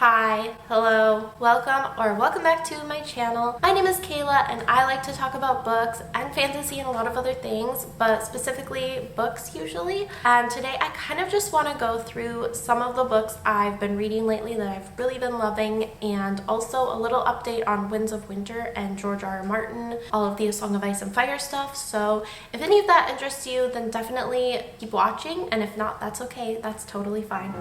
Hi, hello, welcome back to my channel. My name is Kayla and I like to talk about books and fantasy and a lot of other things, but specifically books usually. And today I kind of just want to go through some of the books I've been reading lately that I've really been loving, and also a little update on Winds of Winter and George R. R. Martin, all of the A Song of Ice and Fire stuff. So if any of that interests you, then definitely keep watching, and if not, that's okay, that's totally fine.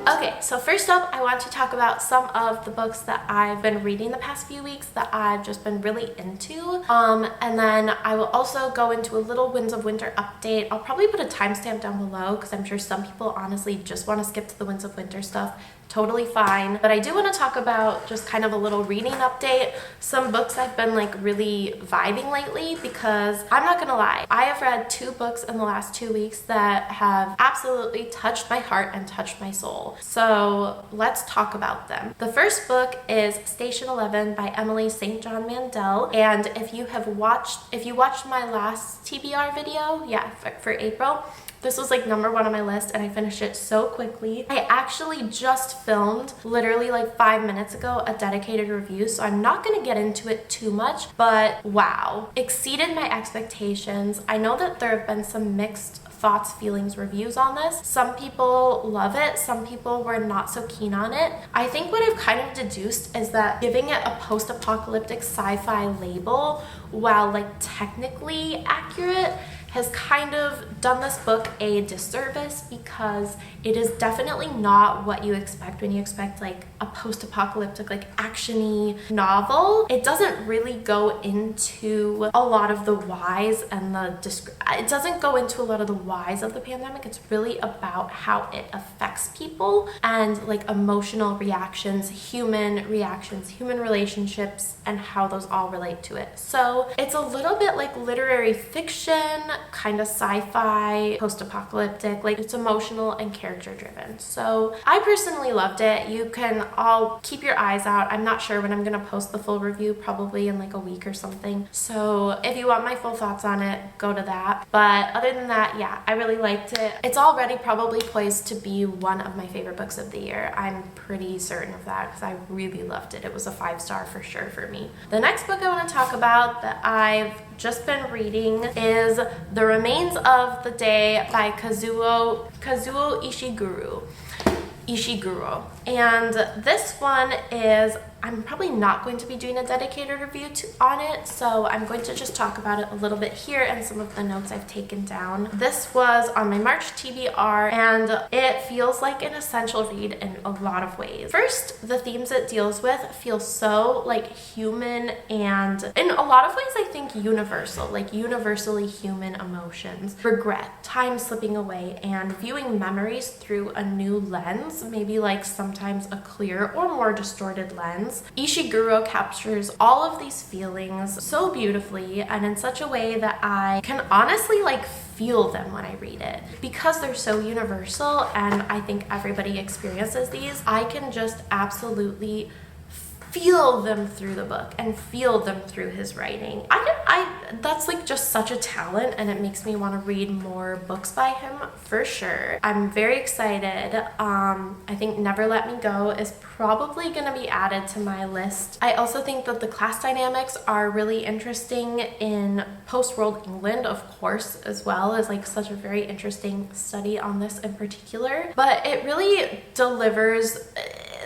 Okay, so first up, I want to talk about some of the books that I've been reading the past few weeks that I've just been really into. And then I will also go into a little Winds of Winter update. I'll probably put a timestamp down below because I'm sure some people honestly just want to skip to the Winds of Winter stuff. Totally fine. But I do want to talk about just kind of a little reading update, some books I've been like really vibing lately, because I'm not gonna lie, I have read 2 books in the last 2 weeks that have absolutely touched my heart and touched my soul. So let's talk about them. The first book is Station 11 by Emily St. John Mandel, and if you watched my last TBR video, yeah, for April, this was like #1 on my list and I finished it so quickly. I actually just filmed literally like 5 minutes ago a dedicated review, so I'm not going to get into it too much, but wow, exceeded my expectations. I know that there have been some mixed thoughts, feelings, reviews on this. Some people love it, some people were not so keen on it. I think what I've kind of deduced is that giving it a post-apocalyptic sci-fi label, while like technically accurate, has kind of done this book a disservice, because it is definitely not what you expect when you expect like a post-apocalyptic like action-y novel. It doesn't really go into a lot of the whys and it doesn't go into a lot of the whys of the pandemic. It's really about how it affects people and like emotional reactions, human relationships, and how those all relate to it. So it's a little bit like literary fiction, kind of sci-fi, post-apocalyptic, like it's emotional and character driven. So I personally loved it. You can all keep your eyes out. I'm not sure when I'm gonna post the full review, probably in like a week or something. So if you want my full thoughts on it, go to that. But other than that, yeah, I really liked it. It's already probably poised to be one of my favorite books of the year. I'm pretty certain of that because I really loved it. It was a 5-star for sure for me. The next book I want to talk about that I've just been reading is The Remains of the Day by Kazuo Ishiguro. And this one is, I'm probably not going to be doing a dedicated review on it, so I'm going to just talk about it a little bit here and some of the notes I've taken down. This was on my March TBR, and it feels like an essential read in a lot of ways. First, the themes it deals with feel so like human and in a lot of ways I think universal, like universally human emotions. Regret, time slipping away, and viewing memories through a new lens, maybe like sometimes a clear or more distorted lens. Ishiguro captures all of these feelings so beautifully and in such a way that I can honestly like feel them when I read it. Because they're so universal and I think everybody experiences these, I can just absolutely feel them through the book and feel them through his writing. That's like just such a talent, and it makes me want to read more books by him for sure. I'm very excited. I think Never Let Me Go is probably going to be added to my list. I also think that the class dynamics are really interesting in post-world England, of course, as well as like such a very interesting study on this in particular. But it really delivers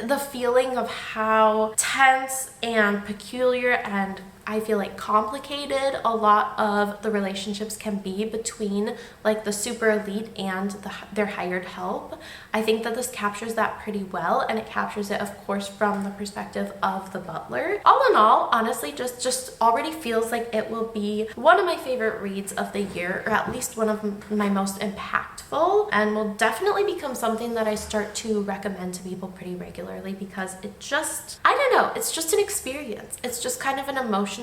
the feeling of how tense and peculiar and I feel like complicated a lot of the relationships can be between like the super elite and their hired help. I think that this captures that pretty well, and it captures it of course from the perspective of the butler. All in all, honestly, just already feels like it will be one of my favorite reads of the year, or at least one of my most impactful, and will definitely become something that I start to recommend to people pretty regularly, because it just, I don't know, it's just an experience. It's just kind of an emotional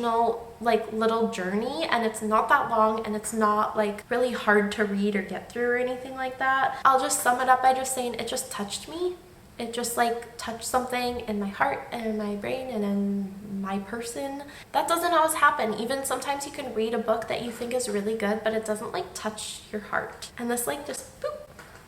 like little journey, and it's not that long, and it's not like really hard to read or get through or anything like that. I'll just sum it up by just saying it just touched me. It just like touched something in my heart and in my brain and in my my person. That doesn't always happen. Even sometimes you can read a book that you think is really good, but it doesn't like touch your heart. And this like just boop,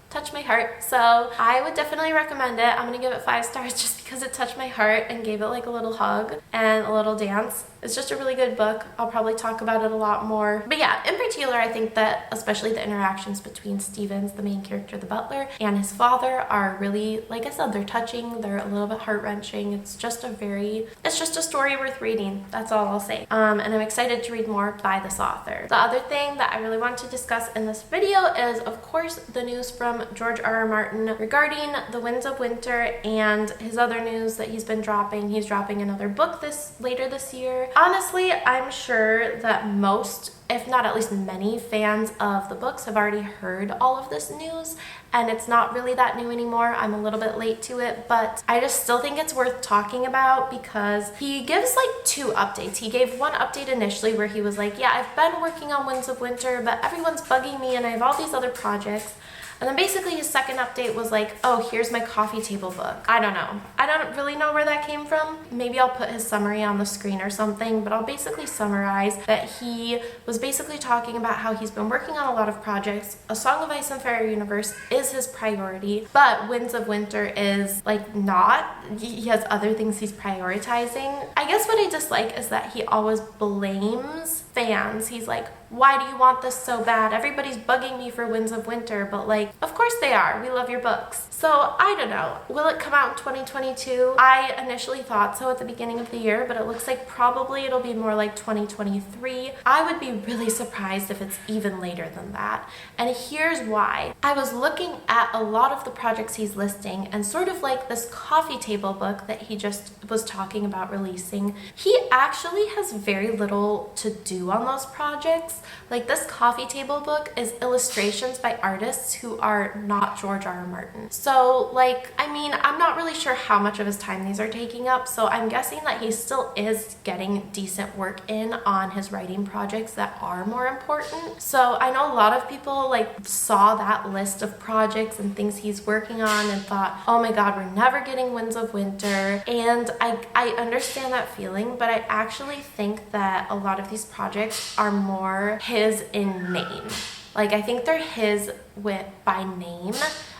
touched my heart. So I would definitely recommend it. I'm gonna give it 5 stars just because it touched my heart and gave it like a little hug and a little dance. It's just a really good book. I'll probably talk about it a lot more. But yeah, in particular, I think that especially the interactions between Stevens, the main character, the butler, and his father are really, like I said, they're touching, they're a little bit heart-wrenching. It's just a story worth reading. That's all I'll say. And I'm excited to read more by this author. The other thing that I really want to discuss in this video is, of course, the news from George R.R. Martin regarding The Winds of Winter and his other news that he's been dropping. He's dropping another book later this year. Honestly, I'm sure that most, if not at least many, fans of the books have already heard all of this news, and it's not really that new anymore. I'm a little bit late to it, but I just still think it's worth talking about because he gives like 2 updates. He gave one update initially where he was like, yeah, I've been working on Winds of Winter, but everyone's bugging me and I have all these other projects. And then basically his second update was like, oh, here's my coffee table book. I don't know. I don't really know where that came from. Maybe I'll put his summary on the screen or something, but I'll basically summarize that he was basically talking about how he's been working on a lot of projects. A Song of Ice and Fire universe is his priority, but Winds of Winter is like not. He has other things he's prioritizing. I guess what I dislike is that he always blames fans. He's like, why do you want this so bad? Everybody's bugging me for Winds of Winter, but like, of course they are. We love your books. So I don't know. Will it come out in 2022? I initially thought so at the beginning of the year, but it looks like probably it'll be more like 2023. I would be really surprised if it's even later than that. And here's why. I was looking at a lot of the projects he's listing and sort of like this coffee table book that he just was talking about releasing. He actually has very little to do on those projects. Like this coffee table book is illustrations by artists who are not George R.R. Martin. So like, I mean, I'm not really sure how much of his time these are taking up, so I'm guessing that he still is getting decent work in on his writing projects that are more important. So I know a lot of people like saw that list of projects and things he's working on and thought, oh my god, we're never getting Winds of Winter. And I understand that feeling, but I actually think that a lot of these projects are more his in name. Like I think they're his by name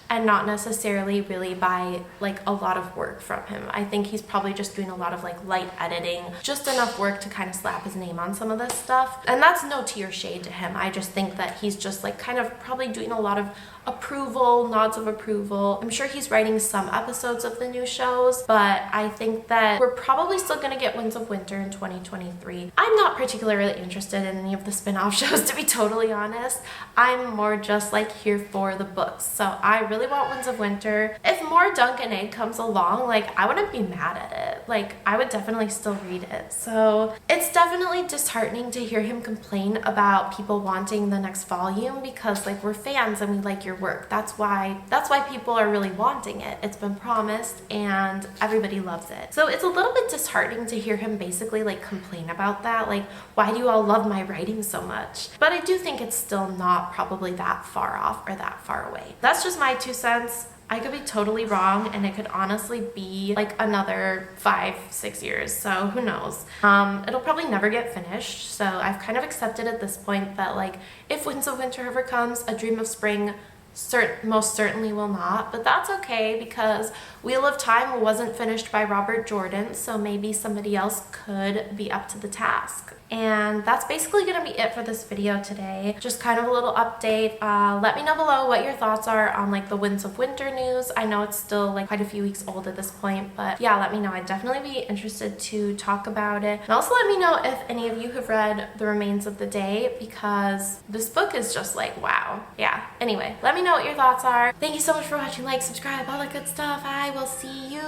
and not necessarily really by like a lot of work from him. I think he's probably just doing a lot of like light editing, just enough work to kind of slap his name on some of this stuff. And that's no tea or shade to him. I just think that he's just like kind of probably doing a lot of approval, nods of approval. I'm sure he's writing some episodes of the new shows, but I think that we're probably still gonna get Winds of Winter in 2023. I'm not particularly interested in any of the spin-off shows, to be totally honest. I'm more just like here for the books. So I really want Winds of Winter. If more Dunk and Egg comes along, like I wouldn't be mad at it. Like I would definitely still read it. So it's definitely disheartening to hear him complain about people wanting the next volume because like we're fans and we like your work. That's why people are really wanting it. It's been promised and everybody loves it. So it's a little bit disheartening to hear him basically like complain about that. Like, why do you all love my writing so much? But I do think it's still not probably that far off or that far away. That's just my 2 cents. I could be totally wrong and it could honestly be like another 5-6 years, so who knows. It'll probably never get finished, so I've kind of accepted at this point that like if Winds of Winter ever comes, A Dream of Spring most certainly will not, but that's okay because Wheel of Time wasn't finished by Robert Jordan, so maybe somebody else could be up to the task. And that's basically going to be it for this video today. Just kind of a little update. Let me know below what your thoughts are on like the Winds of Winter news. I know it's still like quite a few weeks old at this point, but yeah, let me know. I'd definitely be interested to talk about it. And also let me know if any of you have read The Remains of the Day because this book is just like, wow. Yeah, anyway, let me know what your thoughts are. Thank you so much for watching. Like, subscribe, all that good stuff. I will see you